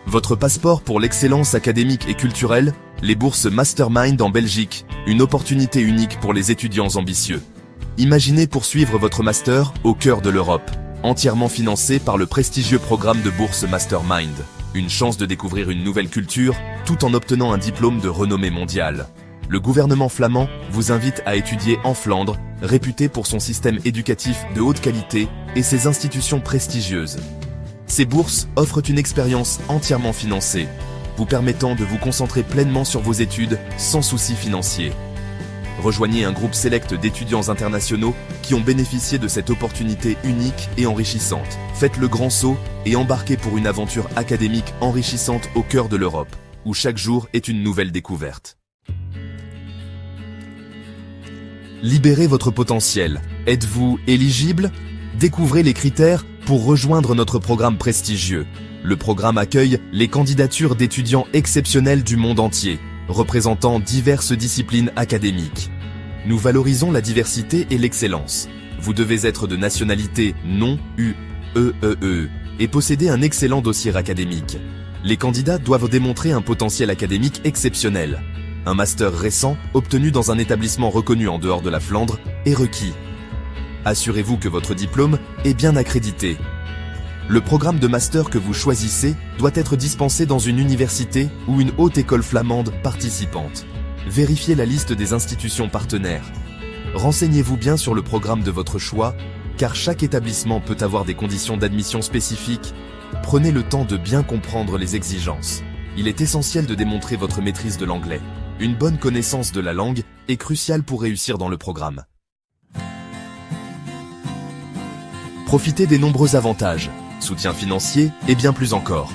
Votre passeport pour l'excellence académique et culturelle, les bourses Mastermind en Belgique, une opportunité unique pour les étudiants ambitieux. Imaginez poursuivre votre master au cœur de l'Europe, entièrement financé par le prestigieux programme de bourse Mastermind. Une chance de découvrir une nouvelle culture, tout en obtenant un diplôme de renommée mondiale. Le gouvernement flamand vous invite à étudier en Flandre, réputé pour son système éducatif de haute qualité et ses institutions prestigieuses. Ces bourses offrent une expérience entièrement financée, vous permettant de vous concentrer pleinement sur vos études sans soucis financiers. Rejoignez un groupe sélect d'étudiants internationaux qui ont bénéficié de cette opportunité unique et enrichissante. Faites le grand saut et embarquez pour une aventure académique enrichissante au cœur de l'Europe, où chaque jour est une nouvelle découverte. Libérez votre potentiel. Êtes-vous éligible? Découvrez les critères pour rejoindre notre programme prestigieux. Le programme accueille les candidatures d'étudiants exceptionnels du monde entier, représentant diverses disciplines académiques. Nous valorisons la diversité et l'excellence. Vous devez être de nationalité non-UEEE et posséder un excellent dossier académique. Les candidats doivent démontrer un potentiel académique exceptionnel. Un master récent, obtenu dans un établissement reconnu en dehors de la Flandre, est requis. Assurez-vous que votre diplôme est bien accrédité. Le programme de master que vous choisissez doit être dispensé dans une université ou une haute école flamande participante. Vérifiez la liste des institutions partenaires. Renseignez-vous bien sur le programme de votre choix, car chaque établissement peut avoir des conditions d'admission spécifiques. Prenez le temps de bien comprendre les exigences. Il est essentiel de démontrer votre maîtrise de l'anglais. Une bonne connaissance de la langue est cruciale pour réussir dans le programme. Profitez des nombreux avantages, soutien financier et bien plus encore.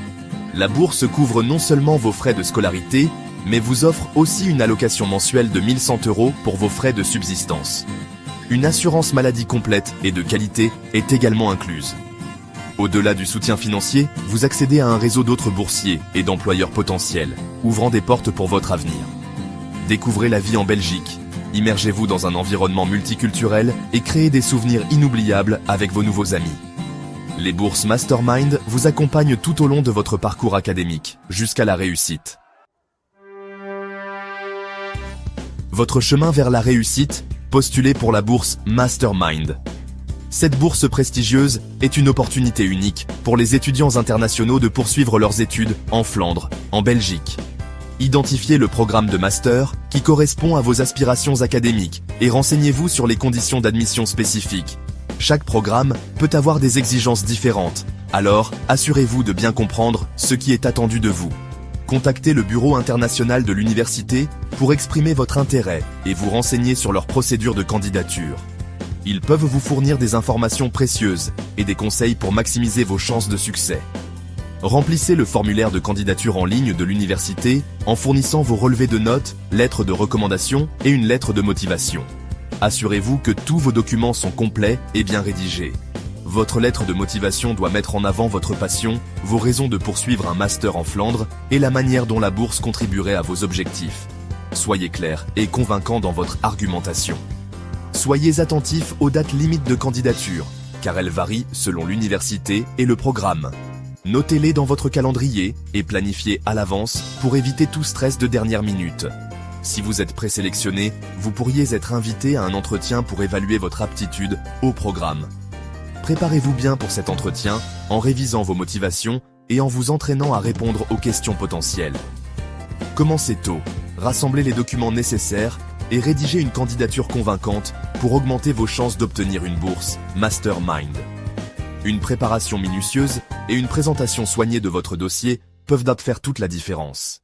La bourse couvre non seulement vos frais de scolarité, mais vous offre aussi une allocation mensuelle de 1100 € pour vos frais de subsistance. Une assurance maladie complète et de qualité est également incluse. Au-delà du soutien financier, vous accédez à un réseau d'autres boursiers et d'employeurs potentiels, ouvrant des portes pour votre avenir. Découvrez la vie en Belgique. Immergez-vous dans un environnement multiculturel et créez des souvenirs inoubliables avec vos nouveaux amis. Les bourses Mastermind vous accompagnent tout au long de votre parcours académique, jusqu'à la réussite. Votre chemin vers la réussite, postulez pour la bourse Mastermind. Cette bourse prestigieuse est une opportunité unique pour les étudiants internationaux de poursuivre leurs études en Flandre, en Belgique. Identifiez le programme de master qui correspond à vos aspirations académiques et renseignez-vous sur les conditions d'admission spécifiques. Chaque programme peut avoir des exigences différentes, alors assurez-vous de bien comprendre ce qui est attendu de vous. Contactez le bureau international de l'université pour exprimer votre intérêt et vous renseigner sur leurs procédures de candidature. Ils peuvent vous fournir des informations précieuses et des conseils pour maximiser vos chances de succès. Remplissez le formulaire de candidature en ligne de l'université en fournissant vos relevés de notes, lettres de recommandation et une lettre de motivation. Assurez-vous que tous vos documents sont complets et bien rédigés. Votre lettre de motivation doit mettre en avant votre passion, vos raisons de poursuivre un master en Flandre et la manière dont la bourse contribuerait à vos objectifs. Soyez clair et convaincant dans votre argumentation. Soyez attentif aux dates limites de candidature, car elles varient selon l'université et le programme. Notez-les dans votre calendrier et planifiez à l'avance pour éviter tout stress de dernière minute. Si vous êtes présélectionné, vous pourriez être invité à un entretien pour évaluer votre aptitude au programme. Préparez-vous bien pour cet entretien en révisant vos motivations et en vous entraînant à répondre aux questions potentielles. Commencez tôt, rassemblez les documents nécessaires et rédigez une candidature convaincante pour augmenter vos chances d'obtenir une bourse Mastermind. Une préparation minutieuse et une présentation soignée de votre dossier peuvent faire toute la différence.